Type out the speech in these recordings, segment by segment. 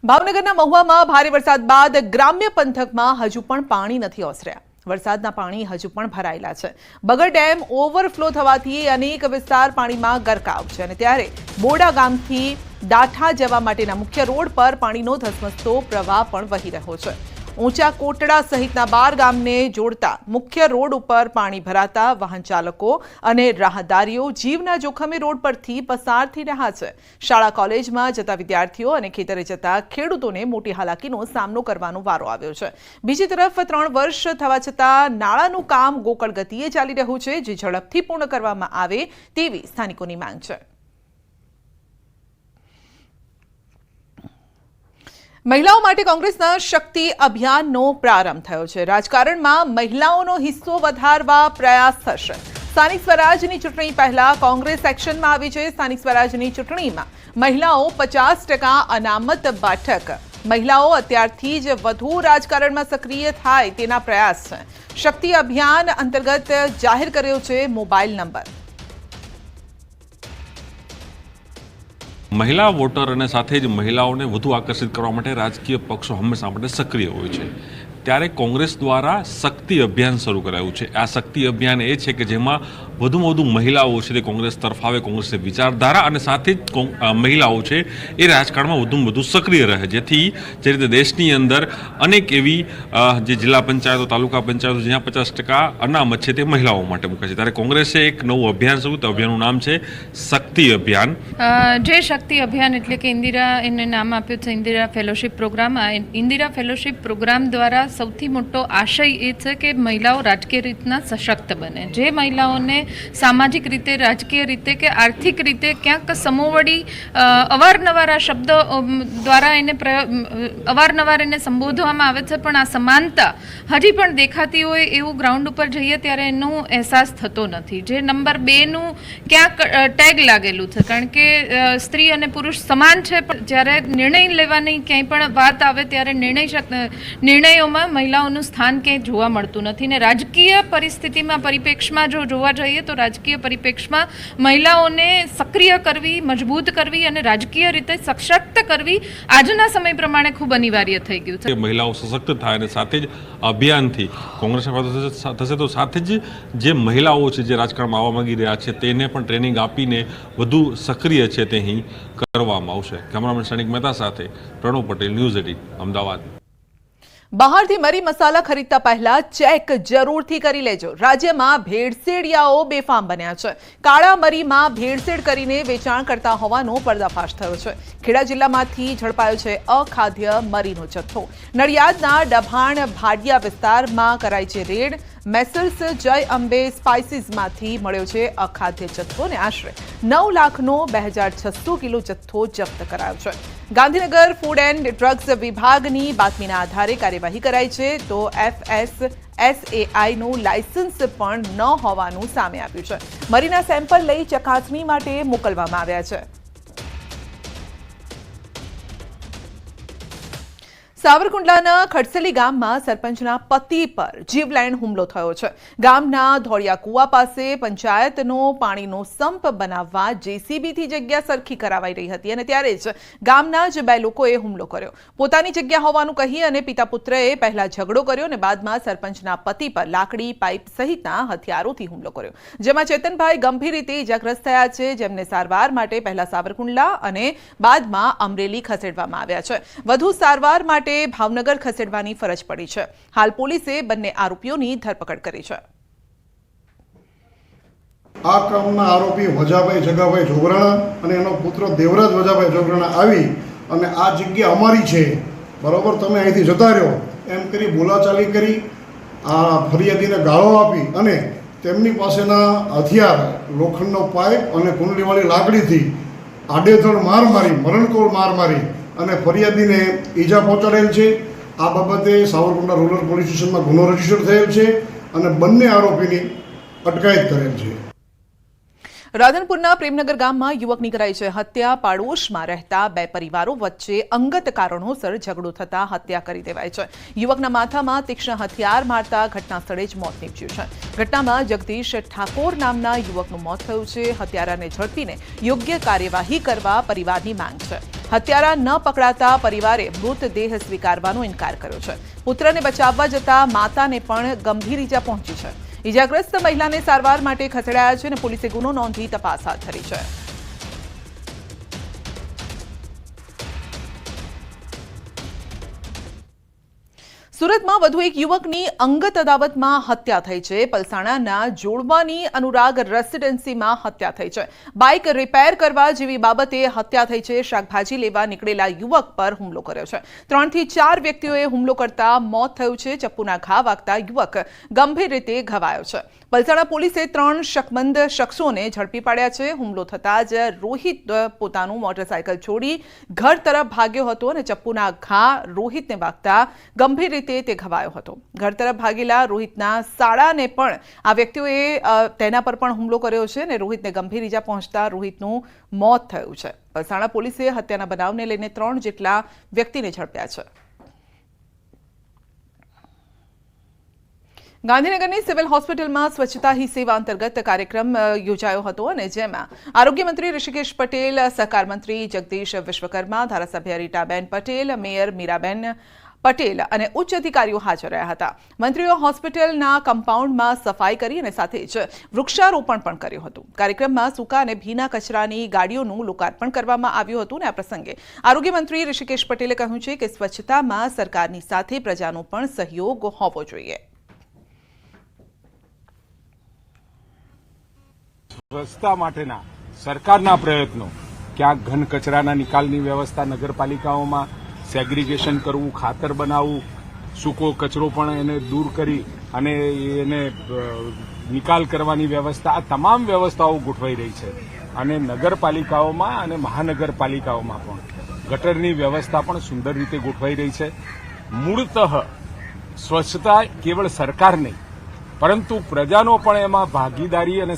ભાવનગરના મહુવામાં ભારે વરસાદ બાદ ગ્રામ્ય પંથકમાં હજુ પણ પાણી નથી ઓસર્યા। વરસાદના પાણી હજુ પણ ભરાયેલા છે। બગર ડેમ ઓવરફ્લો થવાથી અનેક વિસ્તાર પાણીમાં ગરકાવ છે અને ત્યારે બોડા ગામથી દાઠા જવા માટેના મુખ્ય રોડ પર પાણીનો ધસમસતો પ્રવાહ પણ વહી રહ્યો છે। ઊંચા કોટડા સહિતના 12 ગામને જોડતા મુખ્ય રોડ ઉપર પાણી ભરાતા વાહન ચાલકો અને રાહદારીઓ જીવના જોખમે રોડ પરથી પસાર થઈ રહ્યા છે। શાળા કોલેજમાં જતા વિદ્યાર્થીઓ અને ખેતરે જતા ખેડૂતોને મોટી હાલાકીનો સામનો કરવાનો વારો આવ્યો છે। બીજી તરફ 3 વર્ષ થવા છતાં નાળાનું કામ ગોકળ ગતિએ ચાલી રહ્યું છે, જે ઝડપથી પૂર્ણ કરવામાં આવે તેવી સ્થાનિકોની માંગ છે। મહિલાઓ માટે કોંગ્રેસના શક્તિ અભિયાનનો પ્રારંભ થયો છે। રાજકારણમાં મહિલાઓનો હિસ્સો વધારવા પ્રયાસ થશે। સ્થાનિક સ્વરાજની ચૂંટણી પહેલા કોંગ્રેસ એક્શનમાં આવી છે। સ્થાનિક સ્વરાજની ચૂંટણીમાં મહિલાઓ 50% અનામત બેઠક। મહિલાઓ અત્યારથી જ વધુ રાજકારણમાં સક્રિય થાય તેના પ્રયાસ છે। શક્તિ અભિયાન અંતર્ગત જાહેર કર્યો છે મોબાઈલ નંબર। મહિલા વોટર અને સાથે જ મહિલાઓને વધુ આકર્ષિત કરવા માટે રાજકીય પક્ષો હંમેશા માટે સક્રિય હોય છે। ત્યારે કોંગ્રેસ દ્વારા શક્તિ અભિયાન શરૂ કરાયું છે। આ શક્તિ અભિયાન એ છે કે જેમાં વધુમાં વધુ મહિલાઓ છે તે કોંગ્રેસ તરફ આવે, કોંગ્રેસની વિચારધારા અને સાથે જ મહિલાઓ છે એ રાજકારણમાં વધુમાં વધુ સક્રિય રહે, જેથી જે રીતે દેશની અંદર અનેક એવી જે જિલ્લા પંચાયતો, તાલુકા પંચાયતો જ્યાં 50% અનામત છે તે મહિલાઓ માટે મૂકે છે। ત્યારે કોંગ્રેસે એક નવું અભિયાન શરૂ કર્યું। અભિયાનનું નામ છે શક્તિ અભિયાન। જે શક્તિ અભિયાન એટલે કે ઇન્દિરા એને નામ આપ્યું છે ઇન્દિરા ફેલોશિપ પ્રોગ્રામ। આ ઇન્દિરા ફેલોશિપ પ્રોગ્રામ દ્વારા સૌથી મોટો આશય એ છે કે મહિલાઓ રાજકીય રીતના સશક્ત બને। જે મહિલાઓને સામાજિક રીતે, રાજકીય રીતે કે આર્થિક રીતે ક્યાંક સમોવડી અવારનવાર આ શબ્દ દ્વારા એને અવારનવાર એને સંબોધવામાં આવે છે, પણ આ સમાનતા હજી પણ દેખાતી હોય એવું ગ્રાઉન્ડ ઉપર જઈએ ત્યારે એનો અહેસાસ થતો નથી। જે નંબર 2નું ક્યાંક ટેગ લાગેલું છે, કારણ કે સ્ત્રી અને પુરુષ સમાન છે, પણ જ્યારે નિર્ણય લેવાની ક્યાંય પણ વાત આવે ત્યારે નિર્ણયોમાં મહિલાઓનું સ્થાન ક્યાંય જોવા મળતું નથી। ને રાજકીય પરિસ્થિતિમાં, પરિપ્રેક્ષમાં જો જોવા જઈએ તો રાજકીય પરિપ્રેક્ષમાં મહિલાઓને સક્રિય કરવી, મજબૂત કરવી અને રાજકીય રીતે સશક્ત કરવી આજના સમય પ્રમાણે ખૂબ અનિવાર્ય થઈ ગયું છે। મહિલાઓ સશક્ત થાય અને સાથે જ અભિયાનથી કોંગ્રેસને ફાયદો થશે, તો સાથે જ જે મહિલાઓ છે જે રાજકારણમાં આવવા માંગી રહ્યા છે તેને પણ ટ્રેનિંગ આપીને વધુ સક્રિય છે તે અહીં કરવામાં આવશે। કેમેરામેન સૈનિક મહેતા સાથે પ્રણવ પટેલ, ન્યૂઝ 18 અમદાવાદ। બહારથી મરી મસાલા ખરીદતા પહેલા ચેક જરૂરથી કરી લેજો। રાજ્યમાં ભેળસેળિયાઓ બેફામ બન્યા છે। કાળા મરીમાં ભેળસેળ કરીને વેચાણ કરતા હોવાનો પર્દાફાશ થયો છે। ખેડા જિલ્લામાંથી ઝડપાયો છે અખાદ્ય મરીનો જથ્થો। નડિયાદના ડભાણ ભાડિયા વિસ્તારમાં કરાઈ છે રેડ। મેસલ્સ જય અંબે સ્પાઇસીસમાંથી મળ્યો છે અખાદ્ય જથ્થો અને આશરે 9 લાખનો 2600 કિલો જથ્થો જપ્ત કરાયો છે। ગાંધીનગર ફૂડ એન્ડ ડ્રગ્સ વિભાગની બાતમીના આધારે કાર્યવાહી કરાઈ છે, તો FSSAIનું લાયસન્સ પણ ન હોવાનું સામે આવ્યું છે। મરીના સેમ્પલ લઈ ચકાસણી માટે મોકલવામાં આવ્યા છે। સાવરકુંડલાના ખડસલી ગામમાં સરપંચના પતિ પર જીવલેણ હુમલો થયો છે। ગામના ધોળિયા કુવા પાસે પંચાયતનો પાણીનો સંપ બનાવવા JCBથી જગ્યા સરખી કરાવાઈ રહી હતી અને ત્યારે જ ગામના જ 2 લોકોએ હુમલો કર્યો। પોતાની જગ્યા હોવાનું કહી અને પિતા પુત્રએ પહેલા ઝઘડો કર્યો અને બાદમાં સરપંચના પતિ પર લાકડી, પાઇપ સહિતના હથિયારોથી હુમલો કર્યો, જેમાં ચેતનભાઈ ગંભીર રીતે ઇજાગ્રસ્ત થયા છે, જેમને સારવાર માટે પહેલા સાવરકુંડલા અને બાદમાં અમરેલી ખસેડવામાં આવ્યા છે। વધુ સારવાર માટે ભાવનગર ખસેડવાની ફરજ પડી છે। હાલ પોલીસે બંને આરોપીઓની ધરપકડ કરી છે। આ ક્રમના આરોપી વજાભાઈ જગાભાઈ જોગરાણા અને એનો પુત્ર દેવરાજ વજાભાઈ જોગરાણા આવી અને આ જગ્યા અમારી છે, બરોબર, તમે અહીંથી જતા રહ્યો એમ કરી બોલાચાલી કરી, આ ફરિયાદીને ગાળો આપી અને તેમની પાસેના હથિયાર, લોખંડનો પાઇપ અને કુંડલીવાળી લાકડીથી આડેધડ માર મારી, મરણતોલ માર મારી અને ફરિયાદીને ઈજા પહોંચાડેલ છે। આ બાબતે સાવરકુંડલા રૂરલ પોલીસ સ્ટેશનમાં ગુનો રજીસ્ટર થયેલ છે અને બંને આરોપીની અટકાયત કરેલ છે। રાધનપુરના પ્રેમનગર ગામમાં યુવકની કરાઈ છે હત્યા. પાડોશમાં રહેતા બે પરિવારો વચ્ચે અંગત કારણોસર ઝઘડો થતા હત્યા કરી દેવાઈ છે. યુવકના માથામાં તીક્ષ્ણ હથિયાર મારતા ઘટના સ્થળે જ મોત નીપજ્યું છે. ઘટનામાં જગદીશ ઠાકોર નામના યુવકનું મોત થયું છે. હત્યારાને ઝડપીને યોગ્ય કાર્યવાહી કરવા પરિવારની માંગ છે. હત્યારા ન પકડાતા પરિવારે મૃતદેહ સ્વીકારવાનો ઇનકાર કર્યો છે. પુત્રને બચાવવા જતા માતાને પણ ગંભીર ઈજા પહોંચી છે. ઇજાગ્રસ્ત મહિલાને સારવાર માટે ખસેડાયા છે અને પોલીસે ગુનો નોંધી તપાસ હાથ ધરી છે. સુરતમાં વધુ એક યુવકની અંગત અદાવતમાં હત્યા થઈ છે. પલસાણાના જોડવાની અનુરાગ રેસિડેન્સીમાં હત્યા થઈ છે. બાઇક રિપેર કરવા જેવી બાબતે હત્યા થઈ છે. શાકભાજી લેવા નીકળેલા યુવક પર હુમલો કર્યો છે. 3 થી 4 વ્યક્તિઓએ હુમલો કરતા મોત થયું છે. ચપ્પુના ઘા વાગતા યુવક ગંભીર રીતે ઘવાયો છે. પલસાણા પોલીસે 3 શકમંદ શખ્સોને ઝડપી પાડ્યા છે. હુમલો થતાં જ રોહિત પોતાનું મોટરસાયકલ છોડી ઘર તરફ ભાગ્યો હતો અને ચપ્પુના ઘા રોહિતને વાગતા ગંભીર રીતે તે ઘવાયો હતો. ઘર તરફ ભાગેલા રોહિતના સાળાને પણ આ વ્યક્તિઓએ તેના પર પણ હુમલો કર્યો છે અને રોહિતને ગંભીર ઈજા પહોંચતા રોહિતનું મોત થયું છે. પલસાણા પોલીસે હત્યાના બનાવને લઈને 3 જેટલા વ્યક્તિને ઝડપ્યા છે. ગાંધીનગરની સિવિલ હોસ્પિટલમાં સ્વચ્છતા હી સેવા અંતર્ગત કાર્યક્રમ યોજાયો હતો અને જેમાં આરોગ્ય મંત્રી ઋષિકેશ પટેલ, સહકાર મંત્રી જગદીશ વિશ્વકર્મા, ધારાસભ્ય રીટાબેન પટેલ, મેયર મીરાબેન પટેલ અને ઉચ્ચ અધિકારીઓ હાજર રહ્યા હતા. મંત્રીઓ હોસ્પિટલના કમ્પાઉન્ડમાં સફાઈ કરી અને સાથે જ વૃક્ષારોપણ પણ કર્યું હતું. કાર્યક્રમમાં સૂકા અને ભીના કચરાની ગાડીઓનું લોકાર્પણ કરવામાં આવ્યું હતું અને આ પ્રસંગે આરોગ્ય મંત્રી ઋષિકેશ પટેલે કહ્યું છે કે સ્વચ્છતામાં સરકારની સાથે પ્રજાનો પણ સહયોગ હોવો જોઈએ. સ્વચ્છતા માટેના સરકારના પ્રયત્નો, ક્યાંક ઘન કચરાના નિકાલની વ્યવસ્થા નગરપાલિકાઓમાં, સેગ્રીગેશન કરવું, ખાતર બનાવવું, સૂકો કચરો પણ એને દૂર કરી અને એને નિકાલ કરવાની વ્યવસ્થા, આ તમામ વ્યવસ્થાઓ ગોઠવાઈ રહી છે. અને નગરપાલિકાઓમાં અને મહાનગરપાલિકાઓમાં પણ ગટરની વ્યવસ્થા પણ સુંદર રીતે ગોઠવાઈ રહી છે. મૂળતઃ સ્વચ્છતા કેવળ સરકાર નહીં પરંતુ પ્રજાનો પણ એમાં ભાગીદારી અને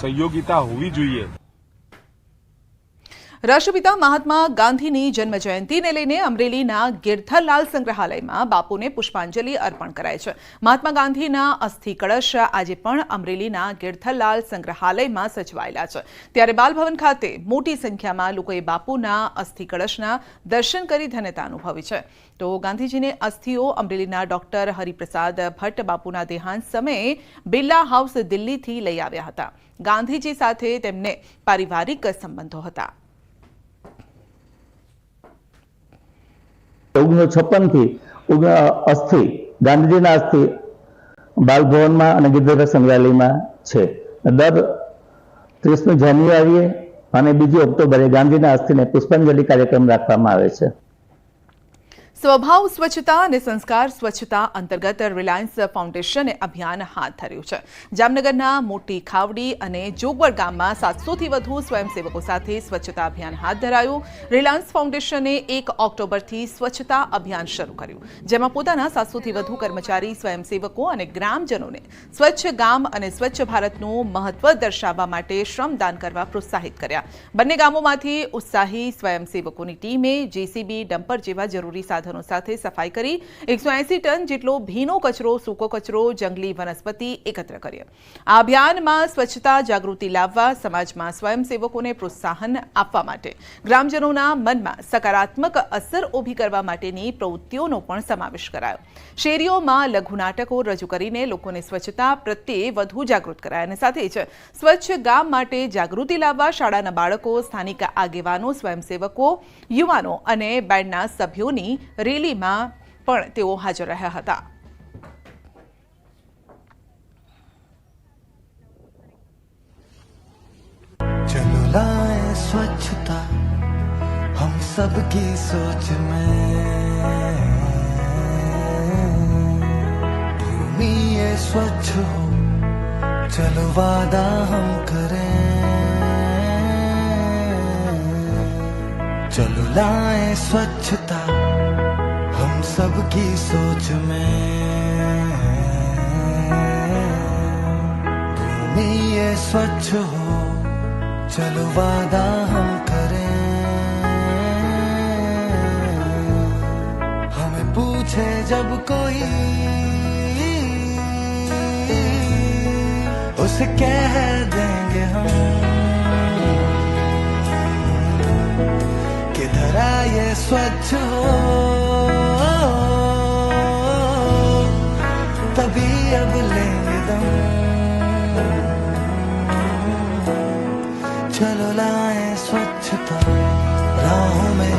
સહયોગિતા હોવી જોઈએ. રાષ્ટ્રપિતા મહાત્મા ગાંધીની જન્મ જયંતિને લઈને અમરેલીના ગિરધરલાલ સંગ્રહાલયમાં બાપુને પુષ્પાંજલિ અર્પણ કરાઈ છે. મહાત્મા ગાંધીના અસ્થિ કળશ આજે પણ અમરેલીના ગિરધરલાલ સંગ્રહાલયમાં સચવાયેલા છે. ત્યારે બાલભવન ખાતે મોટી સંખ્યામાં લોકોએ બાપુના અસ્થિ કળશના દર્શન કરી ધન્યતા અનુભવી છે. તો ગાંધીજીને અસ્થિઓ અમરેલીના ડોક્ટર હરિપ્રસાદ ભટ્ટ બાપુના દેહાંત સમયે બિરલા હાઉસ દિલ્હીથી લઈ આવ્યા હતા. ગાંધીજી સાથે તેમને પારિવારિક સંબંધો હતા. 1956 થી અસ્થિ ગાંધીજીના અસ્થિ બાલભવનમાં અને ગિરધર સંગ્રહાલયમાં છે. દર 30મી જાન્યુઆરીએ અને 2 ઓક્ટોબરે ગાંધીના અસ્થિને પુષ્પાંજલિ કાર્યક્રમ રાખવામાં આવે છે. સ્વભાવ સ્વચ્છતા અને સંસ્કાર સ્વચ્છતા અંતર્ગત રિલાયન્સ ફાઉન્ડેશને અભિયાન હાથ ધર્યું છે. જામનગરના મોટી ખાવડી અને જોગવડ ગામમાં 700થી વધુ સ્વયંસેવકો સાથે સ્વચ્છતા અભિયાન હાથ ધરાયું. રિલાયન્સ ફાઉન્ડેશને 1 ઓક્ટોબરથી સ્વચ્છતા અભિયાન શરૂ કર્યું, જેમાં પોતાના 700થી વધુ કર્મચારી સ્વયંસેવકો અને ગ્રામજનોને સ્વચ્છ ગામ અને સ્વચ્છ ભારતનું મહત્વ દર્શાવવા માટે શ્રમદાન કરવા પ્રોત્સાહિત કર્યા. બંને ગામોમાંથી ઉત્સાહી સ્વયંસેવકોની ટીમે જેસીબી, ડમ્પર જેવા જરૂરી સાધનો સાથે સફાઈ કરી 180 ટન જેટલો ભીનો કચરો, સૂકો કચરો, જંગલી વનસ્પતિ એકત્ર કર્યા. આ અભિયાનમાં સ્વચ્છતા જાગૃતિ લાવવા, સમાજમાં સ્વયંસેવકોને પ્રોત્સાહન આપવા માટે ગ્રામજનોના મનમાં સકારાત્મક અસર ઊભી કરવા માટેની પ્રવૃત્તિઓનો પણ સમાવેશ કરાયો. શેરીઓમાં લઘુ નાટકો રજૂ કરીને લોકોને સ્વચ્છતા પ્રત્યે વધુ જાગૃત કરાયા અને સાથે જ સ્વચ્છ ગામ માટે જાગૃતિ લાવવા શાળાના બાળકો, સ્થાનિક આગેવાનો, સ્વયંસેવકો, યુવાનો અને બેન્ડના સભ્યોની રેલીમાં પણ તેઓ હાજર રહ્યા હતા. चलो लाए स्वच्छता हम सबकी सोच में, भूमि ये स्वच्छ हो चलो वादा हम करें, चलो लाए स्वच्छता हम सबकी सोच में, भूमि ये स्वच्छ हो, चलो वादा हम करें। हमें पूछे जब कोई, उसे कह देंगे हम कि धरा ये स्वच्छ हो, तभी अब लेंगे दम। चलो लाएं स्वच्छता राहों में,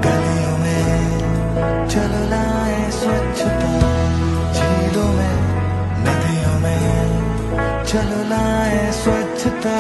गलियों में। चलो लाएं स्वच्छता झीलों में, नदियों में। चलो लाएं स्वच्छता।